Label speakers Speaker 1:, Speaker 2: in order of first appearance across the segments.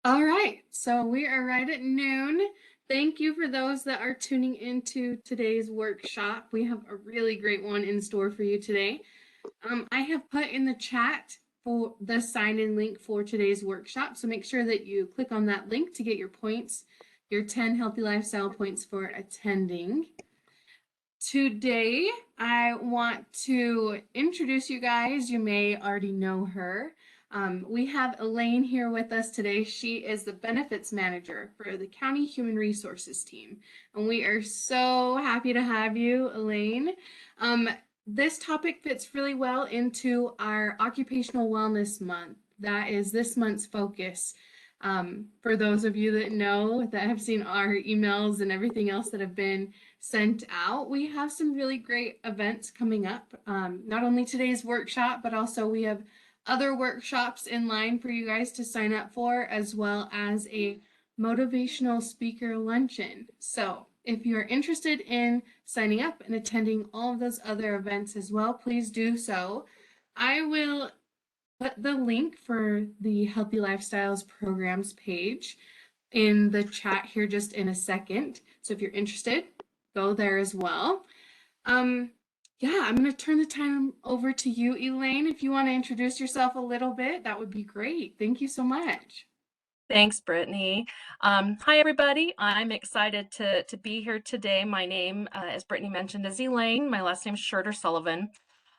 Speaker 1: All right, so we are right at noon. Thank you for those that are tuning into today's workshop. We have a really great one in store for you today. I have put in the chat for the sign-in link for today's workshop, so make sure that you click on that link to get your points, your 10 healthy lifestyle points for attending. Today, I want to introduce you guys. You may already know her. We have Elaine here with us today. She is the benefits manager for the County Human Resources team. And we are so happy to have you, Elaine. This topic fits really well into our Occupational Wellness Month. That is this month's focus. For those of you that know, that have seen our emails and everything else that have been sent out, we have some really great events coming up. Not only today's workshop, but also we have other workshops in line for you guys to sign up for, as well as a motivational speaker luncheon. So if you're interested in signing up and attending all of those other events as well, please do so. I will put the link for the Healthy Lifestyles programs page in the chat here just in a second. So if you're interested, go there as well. Yeah, I'm going to turn the time over to you, Elaine. If you want to introduce yourself a little bit, that would be great. Thank you so much.
Speaker 2: Thanks, Brittany. Hi, everybody. I'm excited to be here today. My name, as Brittany mentioned, is Elaine. My last name is Schurter Sullivan.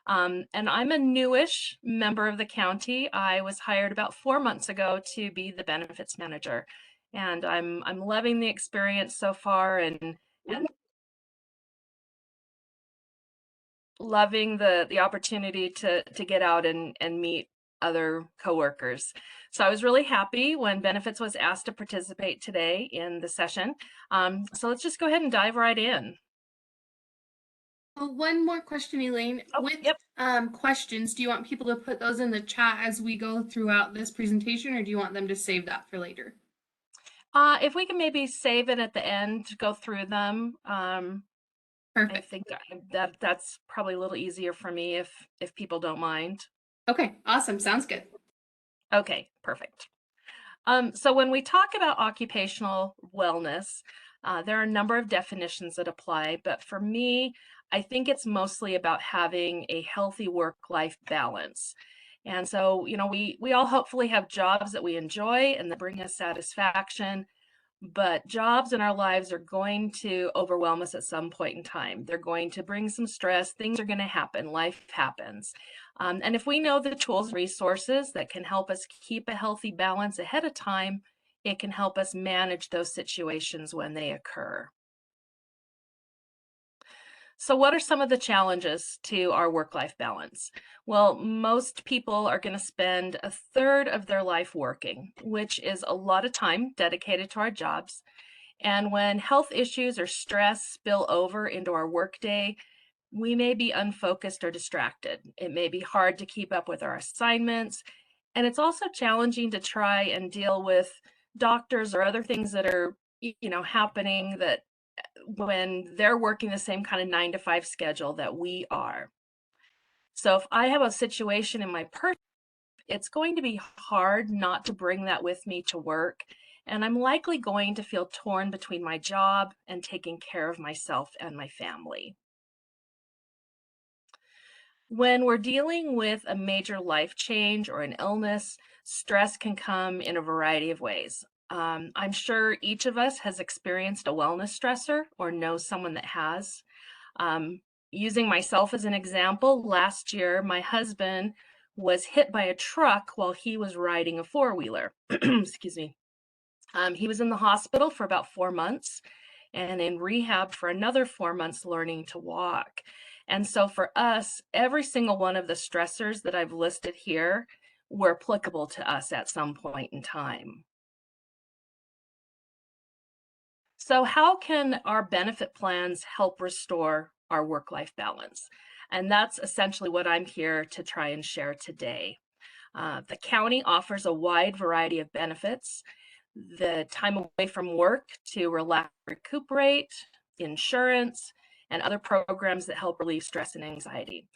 Speaker 2: And I'm a newish member of the county. I was hired about 4 months ago to be the benefits manager. And I'm loving the experience so far and loving the opportunity to get out and meet other coworkers. So I was really happy when Benefits was asked to participate today in the session. So let's just go ahead and dive right in.
Speaker 1: One more question, Elaine. With
Speaker 2: Yep.
Speaker 1: questions, do you want people to put those in the chat as we go throughout this presentation, or do you want them to save that for later?
Speaker 2: If we can maybe save it at the end, go through them.
Speaker 1: Perfect.
Speaker 2: I think that's probably a little easier for me if people don't mind.
Speaker 1: Okay, awesome. Sounds good.
Speaker 2: Okay, perfect. So when we talk about occupational wellness, there are a number of definitions that apply, but for me, I think it's mostly about having a healthy work-life balance. And so, we all hopefully have jobs that we enjoy and that bring us satisfaction, but jobs in our lives are going to overwhelm us at some point in time. They're going to bring some stress. Things are going to happen. Life happens. And if we know the tools and resources that can help us keep a healthy balance ahead of time, it can help us manage those situations when they occur. So what are some of the challenges to our work-life balance? Well, most people are going to spend a third of their life working, which is a lot of time dedicated to our jobs. And when health issues or stress spill over into our workday, we may be unfocused or distracted. It may be hard to keep up with our assignments. And it's also challenging to try and deal with doctors or other things that are, happening that when they're working the same kind of 9 to 5 schedule that we are. So if I have a situation in my person, it's going to be hard not to bring that with me to work. And I'm likely going to feel torn between my job and taking care of myself and my family. When we're dealing with a major life change or an illness, stress can come in a variety of ways. I'm sure each of us has experienced a wellness stressor or knows someone that has. Using myself as an example, last year my husband was hit by a truck while he was riding a four-wheeler. Excuse me. He was in the hospital for about 4 months and in rehab for another 4 months learning to walk. And so for us, every single one of the stressors that I've listed here were applicable to us at some point in time. So how can our benefit plans help restore our work-life balance? And that's essentially what I'm here to try and share today. The county offers a wide variety of benefits: the time away from work to relax, recuperate, insurance, and other programs that help relieve stress and anxiety.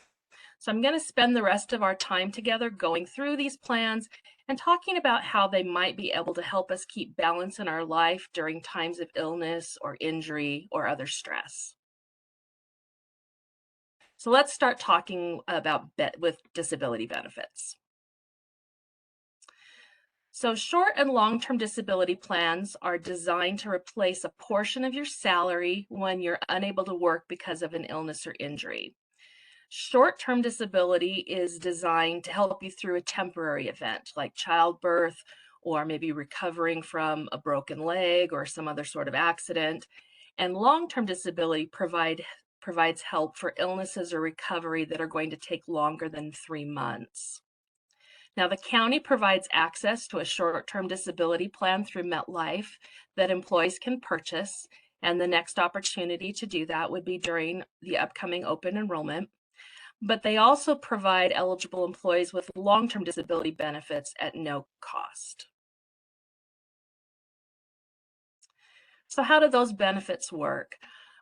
Speaker 2: So I'm going to spend the rest of our time together going through these plans and talking about how they might be able to help us keep balance in our life during times of illness or injury or other stress. So let's start talking about with disability benefits. So short and long-term disability plans are designed to replace a portion of your salary when you're unable to work because of an illness or injury. Short-term disability is designed to help you through a temporary event like childbirth or maybe recovering from a broken leg or some other sort of accident. And long-term disability provides help for illnesses or recovery that are going to take longer than 3 months. Now, the county provides access to a short-term disability plan through MetLife that employees can purchase, and the next opportunity to do that would be during the upcoming open enrollment. But they also provide eligible employees with long-term disability benefits at no cost. So how do those benefits work?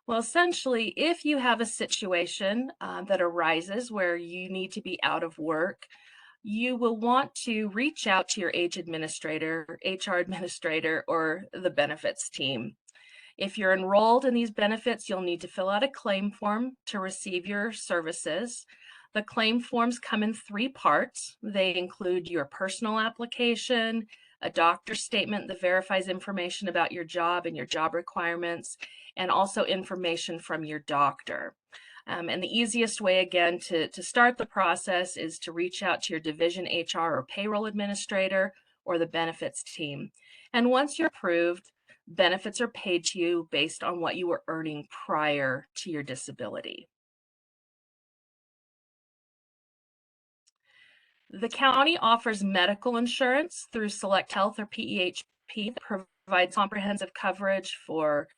Speaker 2: Well, essentially, if you have a situation that arises where you need to be out of work, you will want to reach out to your age administrator, HR administrator, or the benefits team. If you're enrolled in these benefits, you'll need to fill out a claim form to receive your services. The claim forms come in 3 parts. They include your personal application, a doctor's statement that verifies information about your job and your job requirements, and also information from your doctor. And the easiest way, again, to start the process is to reach out to your division HR or payroll administrator or the benefits team. And once you're approved, benefits are paid to you based on what you were earning prior to your disability. The county offers medical insurance through Select Health or PEHP that provides comprehensive coverage for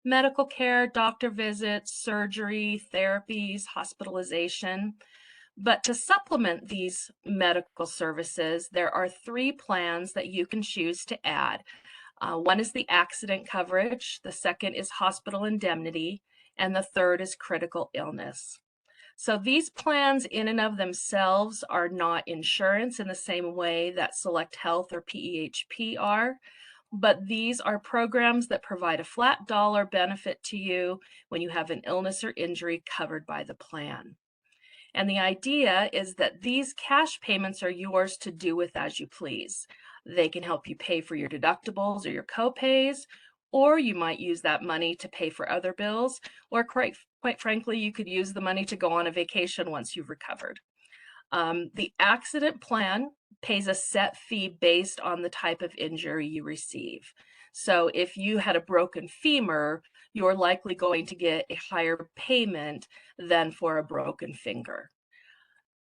Speaker 2: medical care, doctor visits, surgery, therapies, hospitalization. But to supplement these medical services, there are 3 plans that you can choose to add. One is the accident coverage, the second is hospital indemnity, and the third is critical illness. So these plans in and of themselves are not insurance in the same way that Select Health or PEHP are, but these are programs that provide a flat dollar benefit to you when you have an illness or injury covered by the plan. And the idea is that these cash payments are yours to do with as you please. They can help you pay for your deductibles or your copays, or you might use that money to pay for other bills, or quite frankly, you could use the money to go on a vacation once you've recovered. The accident plan pays a set fee based on the type of injury you receive. So if you had a broken femur, you're likely going to get a higher payment than for a broken finger.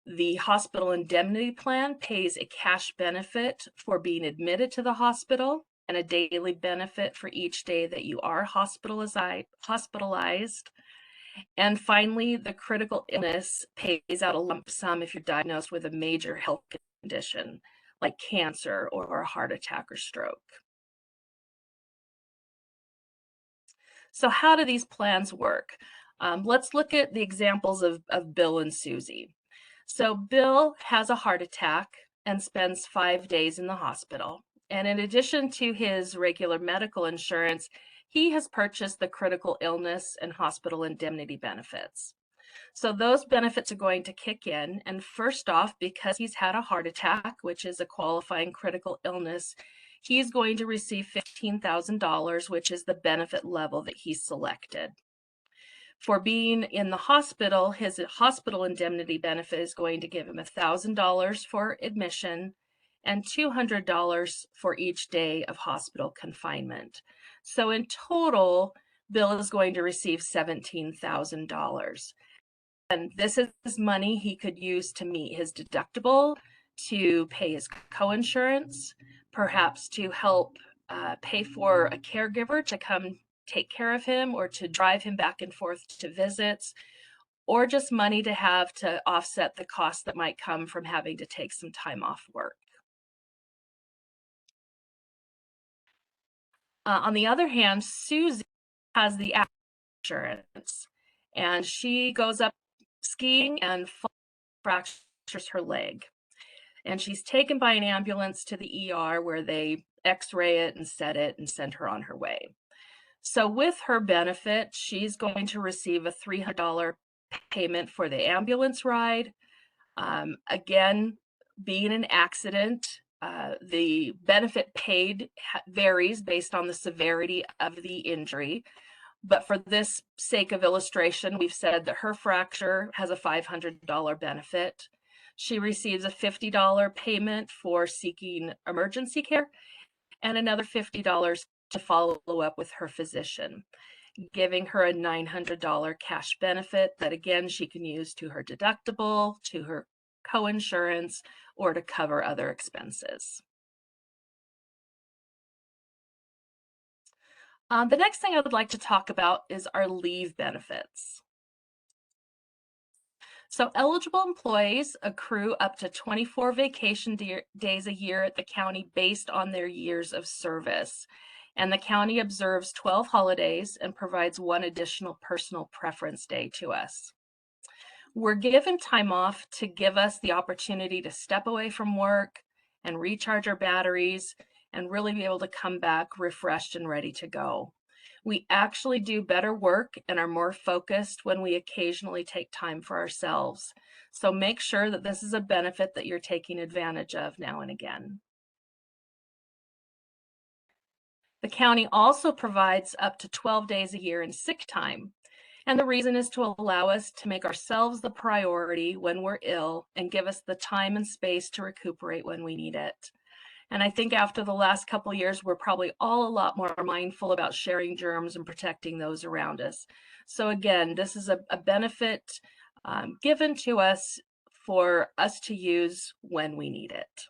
Speaker 2: The hospital indemnity plan pays a cash benefit for being admitted to the hospital and a daily benefit for each day that you are hospitalized. And finally, the critical illness pays out a lump sum if you're diagnosed with a major health condition like cancer or a heart attack or stroke. So how do these plans work? Let's look at the examples of Bill and Susie. So Bill has a heart attack and spends 5 days in the hospital. And in addition to his regular medical insurance, he has purchased the critical illness and hospital indemnity benefits. So those benefits are going to kick in. And first off, because he's had a heart attack, which is a qualifying critical illness, he's going to receive $15,000, which is the benefit level that he selected. For being in the hospital, his hospital indemnity benefit is going to give him $1,000 for admission and $200 for each day of hospital confinement. So in total, Bill is going to receive $17,000. And this is money he could use to meet his deductible, to pay his coinsurance, perhaps to help pay for a caregiver to come take care of him or to drive him back and forth to visits, or just money to have to offset the cost that might come from having to take some time off work. On the other hand, Susie has the insurance, and she goes up skiing and fractures her leg. And she's taken by an ambulance to the ER where they x-ray it and set it and send her on her way. So with her benefit, she's going to receive a $300 payment for the ambulance ride. Again, being an accident, the benefit paid varies based on the severity of the injury. But for this sake of illustration, we've said that her fracture has a $500 benefit. She receives a $50 payment for seeking emergency care and another $50 to follow up with her physician, giving her a $900 cash benefit that again she can use to her deductible, to her coinsurance, or to cover other expenses. The next thing I would like to talk about is our leave benefits. So eligible employees accrue up to 24 vacation days a year at the county based on their years of service. And the county observes 12 holidays and provides one additional personal preference day to us. We're given time off to give us the opportunity to step away from work and recharge our batteries and really be able to come back refreshed and ready to go. We actually do better work and are more focused when we occasionally take time for ourselves. So make sure that this is a benefit that you're taking advantage of now and again. The county also provides up to 12 days a year in sick time. And the reason is to allow us to make ourselves the priority when we're ill and give us the time and space to recuperate when we need it. And I think after the last couple of years, we're probably all a lot more mindful about sharing germs and protecting those around us. So again, this is a benefit given to us for us to use when we need it.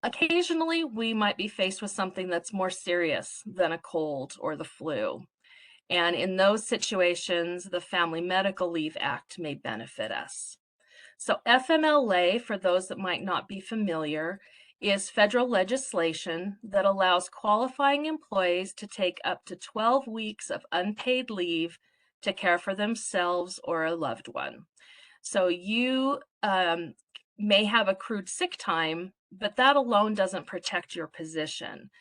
Speaker 2: Occasionally, we might be faced with something that's more serious than a cold or the flu. And in those situations, the Family Medical Leave Act may benefit us. So FMLA, for those that might not be familiar, is federal legislation that allows qualifying employees to take up to 12 weeks of unpaid leave to care for themselves or a loved one. So you may have accrued sick time, but that alone doesn't protect your position.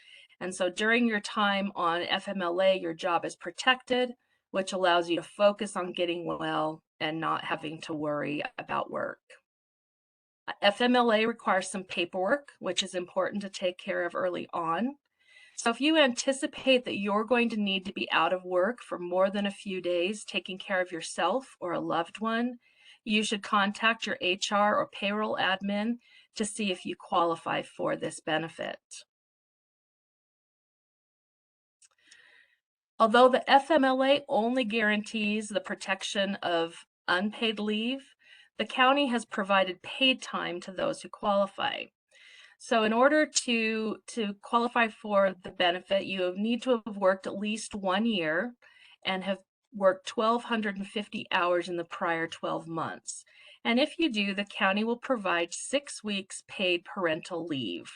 Speaker 2: And so during your time on FMLA, your job is protected, which allows you to focus on getting well and not having to worry about work. FMLA requires some paperwork, which is important to take care of early on. So if you anticipate that you're going to need to be out of work for more than a few days taking care of yourself or a loved one, you should contact your HR or payroll admin to see if you qualify for this benefit. Although the FMLA only guarantees the protection of unpaid leave, the county has provided paid time to those who qualify. So in order to qualify for the benefit, you need to have worked at least 1 year and have worked 1,250 hours in the prior 12 months. And if you do, the county will provide 6 weeks paid parental leave.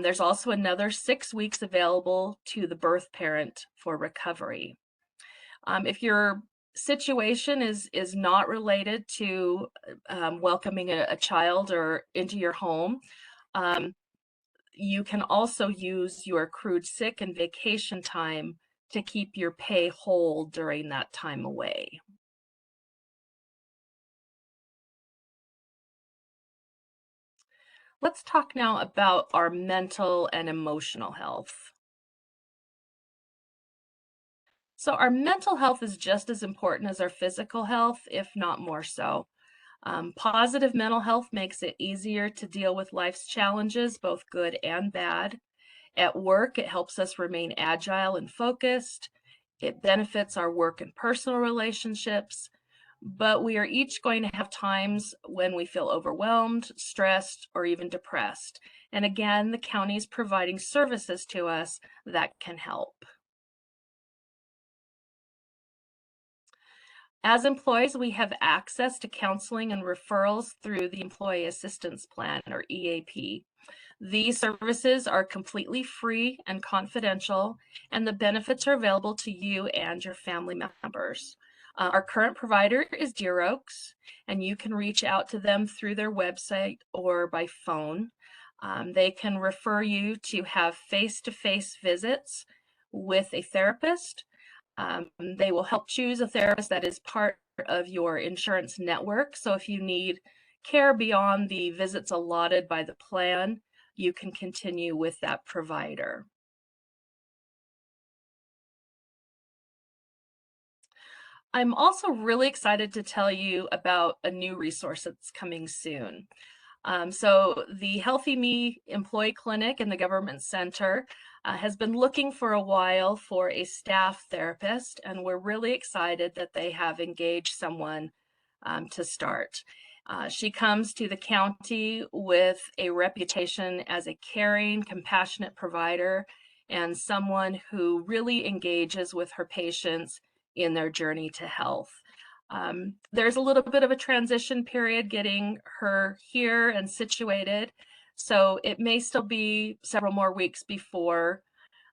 Speaker 2: There's also another 6 weeks available to the birth parent for recovery. If your situation is not related to welcoming a child or into your home, you can also use your accrued sick and vacation time to keep your pay whole during that time away. Let's talk now about our mental and emotional health. So our mental health is just as important as our physical health, if not more so. Positive mental health makes it easier to deal with life's challenges, both good and bad. At work, it helps us remain agile and focused. It benefits our work and personal relationships, but we are each going to have times when we feel overwhelmed, stressed, or even depressed. And again, the county is providing services to us that can help. As employees, we have access to counseling and referrals through the Employee Assistance Plan, or EAP. These services are completely free and confidential, and the benefits are available to you and your family members. Our current provider is Deer Oaks, and you can reach out to them through their website or by phone. They can refer you to have face-to-face visits with a therapist. They will help choose a therapist that is part of your insurance network. So if you need care beyond the visits allotted by the plan, you can continue with that provider. I'm also really excited to tell you about a new resource that's coming soon. So the Healthy Me Employee Clinic in the Government Center has been looking for a while for a staff therapist, and we're really excited that they have engaged someone to start. She comes to the county with a reputation as a caring, compassionate provider and someone who really engages with her patients in their journey to health. There's a little bit of a transition period getting her here and situated, so it may still be several more weeks before,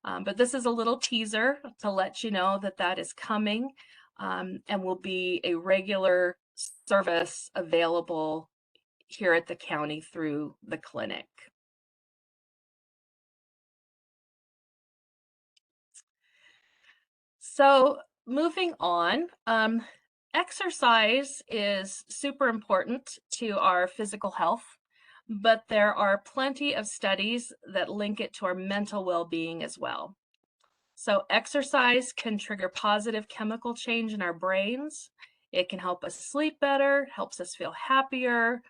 Speaker 2: but this is a little teaser to let you know that that is coming and will be a regular service available here at the county through the clinic. So moving on, exercise is super important to our physical health, but there are plenty of studies that link it to our mental well-being as well. So exercise can trigger positive chemical change in our brains. It can help us sleep better, helps us feel happier.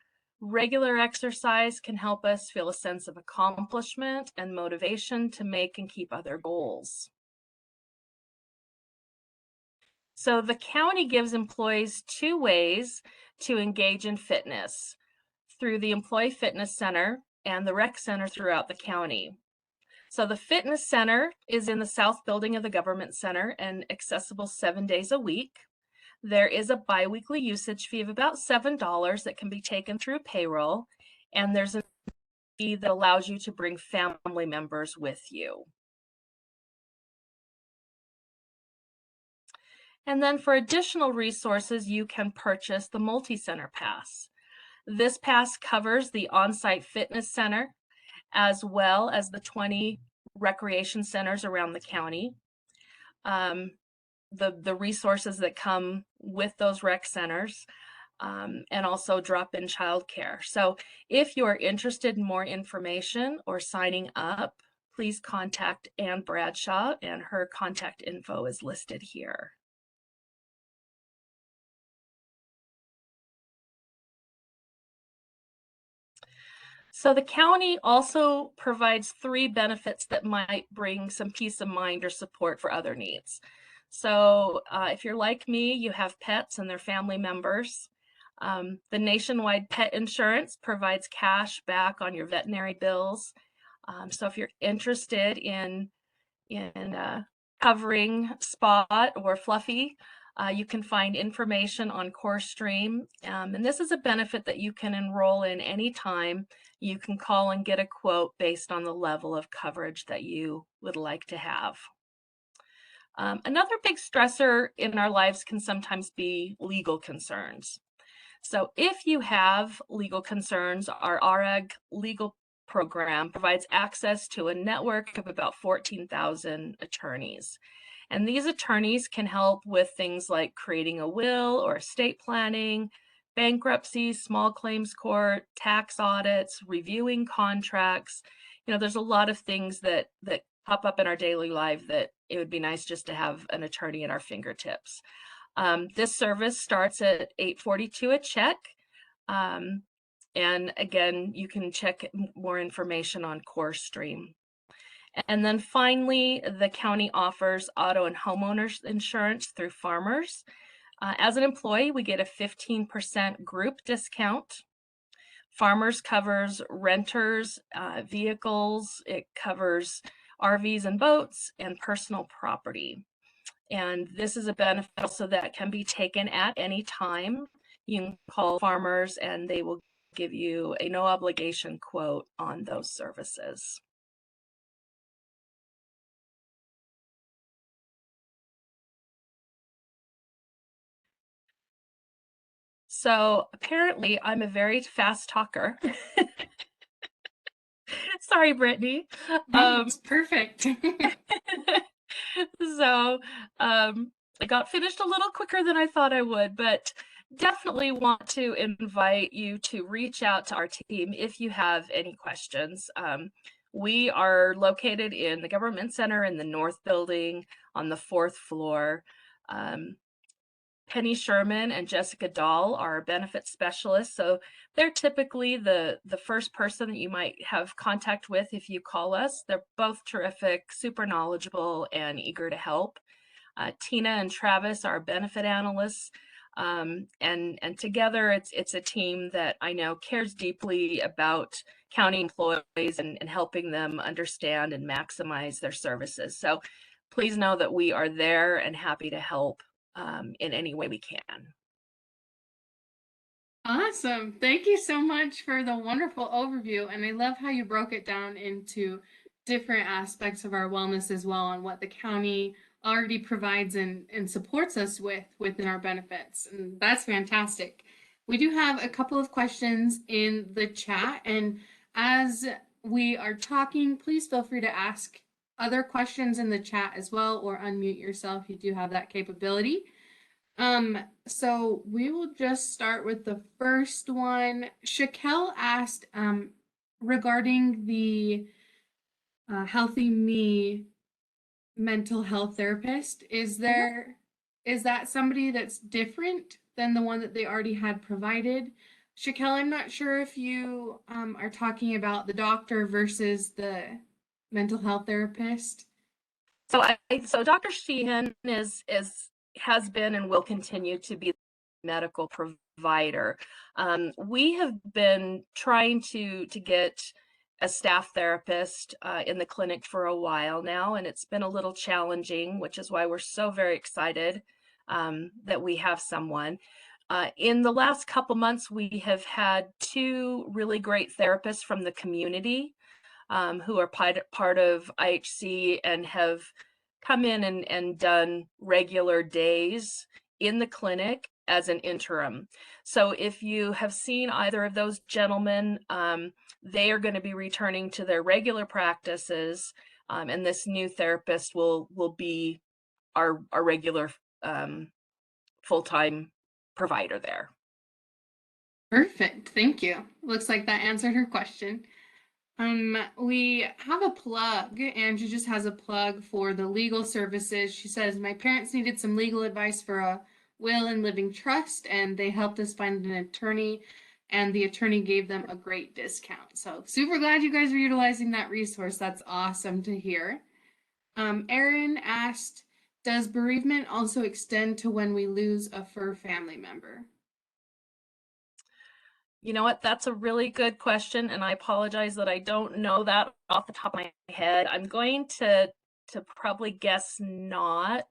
Speaker 2: Regular exercise can help us feel a sense of accomplishment and motivation to make and keep other goals. So the county gives employees two ways to engage in fitness through the Employee Fitness Center and the rec center throughout the county. So the fitness center is in the south building of the government center and accessible 7 days a week. There is a biweekly usage fee of about $7 that can be taken through payroll, and there's a fee that allows you to bring family members with you. And then for additional resources, you can purchase the multi-center pass. This pass covers the on-site fitness center as well as the 20 recreation centers around the county. The resources that come with those rec centers, and also drop-in childcare. So if you are interested in more information or signing up, please contact Ann Bradshaw, and her contact info is listed here. So the county also provides 3 benefits that might bring some peace of mind or support for other needs. So if you're like me, you have pets and their family members. The nationwide pet insurance provides cash back on your veterinary bills. So if you're interested in covering Spot or Fluffy, you can find information on CoreStream. And this is a benefit that you can enroll in anytime. You can call and get a quote based on the level of coverage that you would like to have. Another big stressor in our lives can sometimes be legal concerns. So if you have legal concerns, our RAG legal program provides access to a network of about 14,000 attorneys. And these attorneys can help with things like creating a will or estate planning, bankruptcy, small claims court, tax audits, reviewing contracts. You know, there's a lot of things that pop up in our daily life that it would be nice just to have an attorney at our fingertips. This service starts at $8.42 a check. And again, you can check more information on CoreStream. And then finally, the county offers auto and homeowners insurance through Farmers. As an employee, we get a 15% group discount. Farmers covers renters, vehicles, it covers RVs and boats, and personal property. And this is a benefit also that can be taken at any time. You can call Farmers and they will give you a no obligation quote on those services. So apparently, I'm a very fast talker. Sorry, Brittany.
Speaker 1: No, it's perfect.
Speaker 2: So I got finished a little quicker than I thought I would, but definitely want to invite you to reach out to our team if you have any questions. We are located in the Government Center in the North Building on the fourth floor. Um, Penny Sherman and Jessica Dahl are benefit specialists, so they're typically the first person that you might have contact with if you call us. They're both terrific, super knowledgeable, and eager to help. Tina and Travis are benefit analysts, and together it's a team that I know cares deeply about county employees and helping them understand and maximize their services. So please know that we are there and happy to help in any way we can.
Speaker 1: Awesome. Thank you so much for the wonderful overview. And I love how you broke it down into different aspects of our wellness as well and what the county already provides and supports us with within our benefits. And that's fantastic. We do have a couple of questions in the chat. And as we are talking, please feel free to ask other questions in the chat as well or unmute yourself. You do have that capability. So we will just start with the first one. Shakel asked, regarding the Healthy Me mental health therapist. Is that somebody that's different than the one that they already had provided? Shakel, I'm not sure if you are talking about the doctor versus the mental health therapist.
Speaker 2: So Dr. Sheehan has been and will continue to be the medical provider. We have been trying to get a staff therapist in the clinic for a while now, and it's been a little challenging, which is why we're so very excited that we have someone. In the last couple months, we have had two really great therapists from the community who are part of IHC and have come in and done regular days in the clinic as an interim. So if you have seen either of those gentlemen, they are going to be returning to their regular practices, and this new therapist will be our regular full-time provider there.
Speaker 1: Perfect. Thank you. Looks like that answered her question. We have a plug. Angie just has a plug for the legal services. She says, my parents needed some legal advice for a will and living trust, and they helped us find an attorney, and the attorney gave them a great discount. So super glad you guys are utilizing that resource. That's awesome to hear. Erin asked, does bereavement also extend to when we lose a fur family member?
Speaker 2: You know what? That's a really good question, and I apologize that I don't know that off the top of my head. I'm going to probably guess not.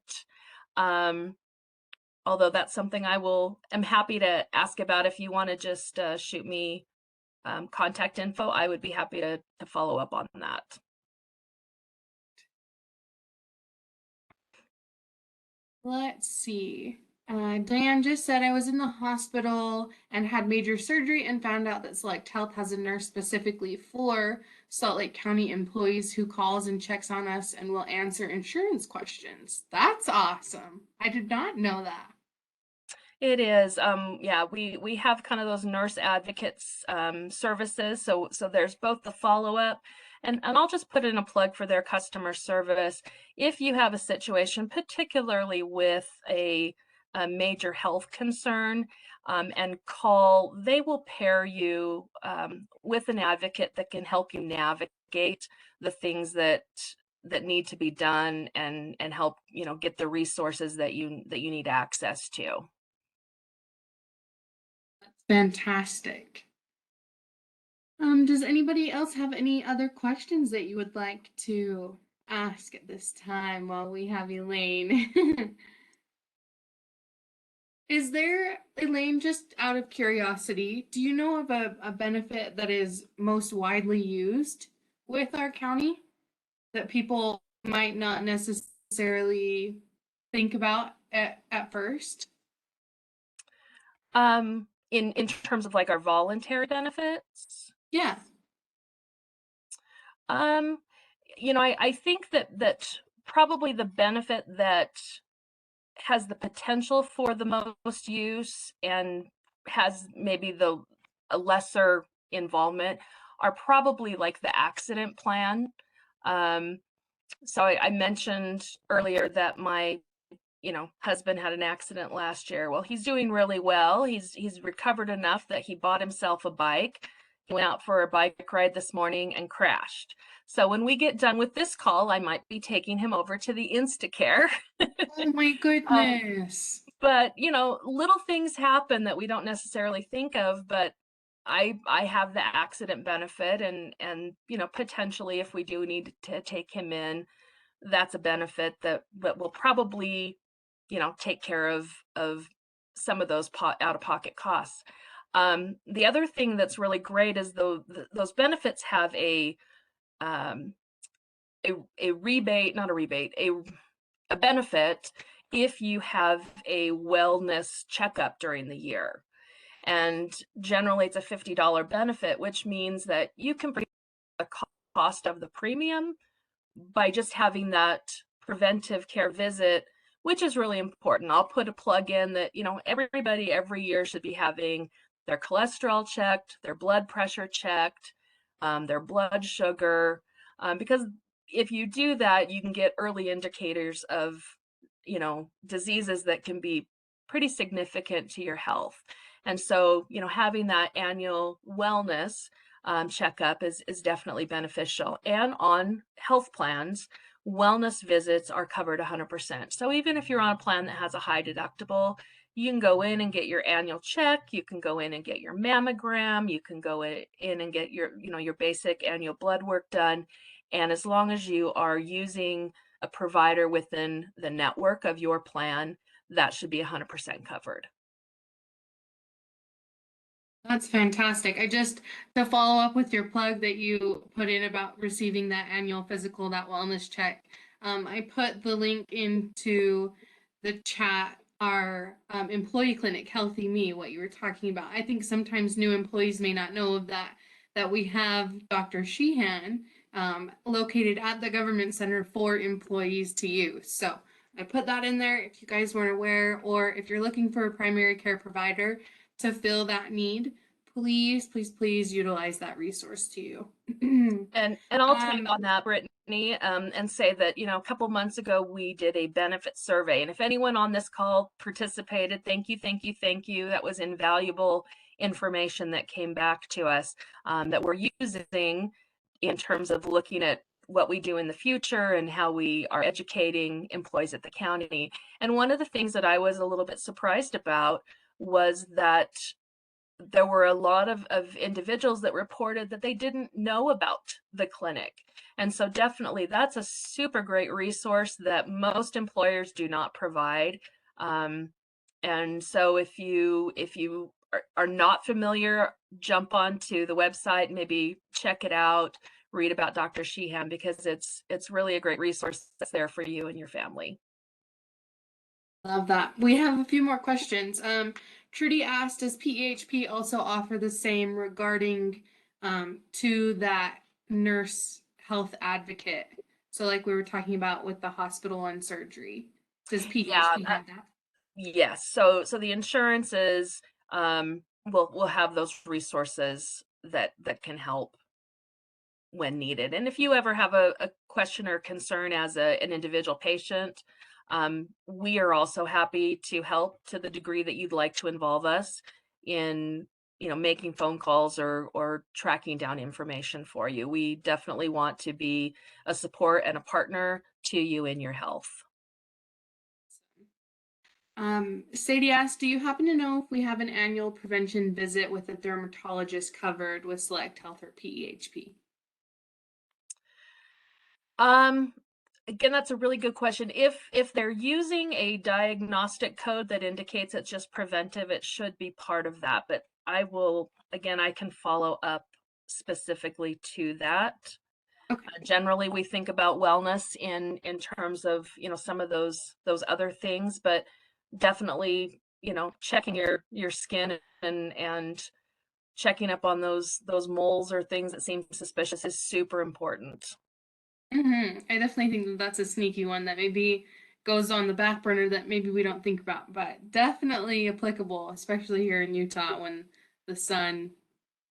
Speaker 2: Although that's something am happy to ask about. If you want to just shoot me contact info, I would be happy to follow up on that.
Speaker 1: Let's see. Diane just said I was in the hospital and had major surgery and found out that Select Health has a nurse specifically for Salt Lake County employees who calls and checks on us and will answer insurance questions. That's awesome. I did not know that.
Speaker 2: It is. Yeah, we have kind of those nurse advocates services. So there's both the follow-up and I'll just put in a plug for their customer service. If you have a situation, particularly with a major health concern, and call, they will pair you with an advocate that can help you navigate the things that need to be done and help get the resources that you need access to.
Speaker 1: Fantastic. Does anybody else have any other questions that you would like to ask at this time while we have Elaine? Is there, Elaine, just out of curiosity, do you know of a benefit that is most widely used with our county that people might not necessarily think about at first?
Speaker 2: in terms of like our voluntary benefits.
Speaker 1: Yeah.
Speaker 2: Um, I think that probably the benefit that has the potential for the most use and has maybe the a lesser involvement are probably like the accident plan. Um, so I mentioned earlier that my husband had an accident last year. Well, he's doing really well. He's recovered enough that he bought himself a bike. He went out for a bike ride this morning and crashed. So when we get done with this call, I might be taking him over to the Instacare.
Speaker 1: Oh my
Speaker 2: Um,
Speaker 1: goodness.
Speaker 2: but little things happen that we don't necessarily think of, but I have the accident benefit, and potentially if we do need to take him in, that's a benefit that will probably, take care of some of those out-of-pocket costs. The other thing that's really great is those benefits have um, a rebate, not a rebate, a benefit if you have a wellness checkup during the year. And generally it's a $50 benefit, which means that you can bring the cost of the premium by just having that preventive care visit, which is really important. I'll put a plug in that, everybody every year should be having their cholesterol checked, their blood pressure checked, their blood sugar, because if you do that, you can get early indicators of, diseases that can be pretty significant to your health. And so, having that annual wellness checkup is definitely beneficial. And on health plans, wellness visits are covered 100%. So even if you're on a plan that has a high deductible, you can go in and get your annual check. You can go in and get your mammogram. You can go in and get your basic annual blood work done. And as long as you are using a provider within the network of your plan, that should be 100% covered.
Speaker 1: That's fantastic. To follow up with your plug that you put in about receiving that annual physical, that wellness check, I put the link into the chat, our employee clinic, Healthy Me, what you were talking about. I think sometimes new employees may not know of that we have Dr. Sheehan located at the government center for employees to use. So I put that in there if you guys weren't aware, or if you're looking for a primary care provider to fill that need, please, please, please utilize that resource to you.
Speaker 2: And I'll tag
Speaker 1: um,
Speaker 2: on that, Brittany, and say that, a couple months ago we did a benefit survey. And if anyone on this call participated, thank you, thank you, thank you. That was invaluable information that came back to us that we're using in terms of looking at what we do in the future and how we are educating employees at the county. And one of the things that I was a little bit surprised about was that there were a lot of individuals that reported that they didn't know about the clinic. And so definitely that's a super great resource that most employers do not provide. And so if you are not familiar, jump onto the website, maybe check it out, read about Dr. Sheehan, because it's really a great resource that's there for you and your family.
Speaker 1: Love that. We have a few more questions. Trudy asked, does PHP also offer the same regarding to that nurse health advocate? So like we were talking about with the hospital and surgery. Does
Speaker 2: Yeah,
Speaker 1: PHP have that?
Speaker 2: yes. So the insurances will have those resources that can help when needed. And if you ever have a question or concern as an individual patient, we are also happy to help to the degree that you'd like to involve us in making phone calls or tracking down information for you. We definitely want to be a support and a partner to you in your health.
Speaker 1: Sadie asked, do you happen to know if we have an annual prevention visit with a dermatologist covered with Select Health or PEHP?
Speaker 2: Um, Again, that's a really good question. If they're using a diagnostic code that indicates it's just preventive, it should be part of that. But I can follow up specifically to that.
Speaker 1: Okay.
Speaker 2: Generally, we think about wellness in terms of some of those other things, but definitely checking your skin and checking up on those moles or things that seem suspicious is super important.
Speaker 1: I definitely think that that's a sneaky one that maybe goes on the back burner that maybe we don't think about, but definitely applicable, especially here in Utah when the sun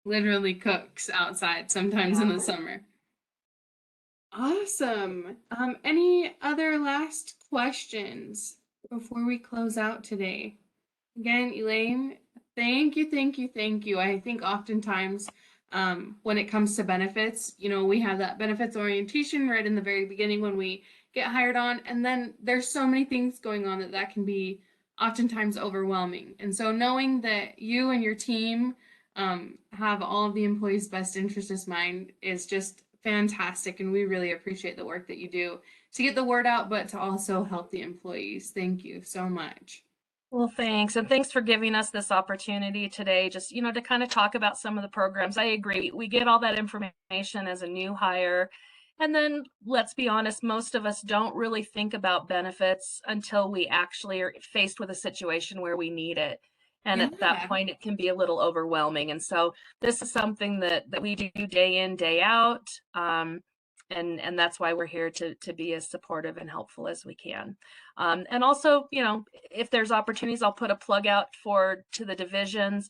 Speaker 1: literally cooks outside sometimes in
Speaker 2: Yeah.
Speaker 1: the summer. Awesome. Any other last questions before we close out today? Again, Elaine, thank you, thank you, thank you. I think oftentimes when it comes to benefits, we have that benefits orientation right in the very beginning when we get hired on, and then there's so many things going on that can be oftentimes overwhelming. And so knowing that you and your team have all of the employees' best interests in mind is just fantastic, and we really appreciate the work that you do to get the word out, but to also help the employees. Thank you so much.
Speaker 2: Well, thanks. And thanks for giving us this opportunity today, just, to kind of talk about some of the programs. I agree. We get all that information as a new hire. And then let's be honest, most of us don't really think about benefits until we actually are faced with a situation where we need it. And at that
Speaker 1: Yeah.
Speaker 2: point, it can be a little overwhelming. And so this is something that we do day in, day out. And that's why we're here to be as supportive and helpful as we can. And also, if there's opportunities, I'll put a plug out to the divisions.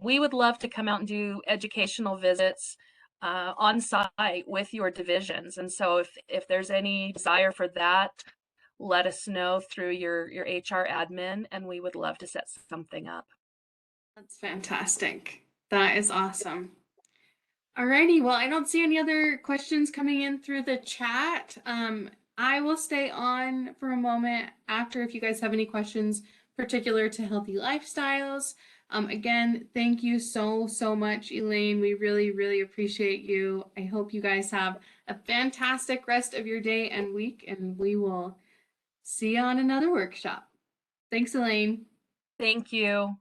Speaker 2: We would love to come out and do educational visits on site with your divisions. And so if there's any desire for that, let us know through your HR admin, and we would love to set something up.
Speaker 1: That's fantastic. That is awesome. Alrighty, well, I don't see any other questions coming in through the chat. I will stay on for a moment after if you guys have any questions particular to healthy lifestyles. Again, thank you so, so much, Elaine. We really, really appreciate you. I hope you guys have a fantastic rest of your day and week, and we will see you on another workshop. Thanks, Elaine.
Speaker 2: Thank you.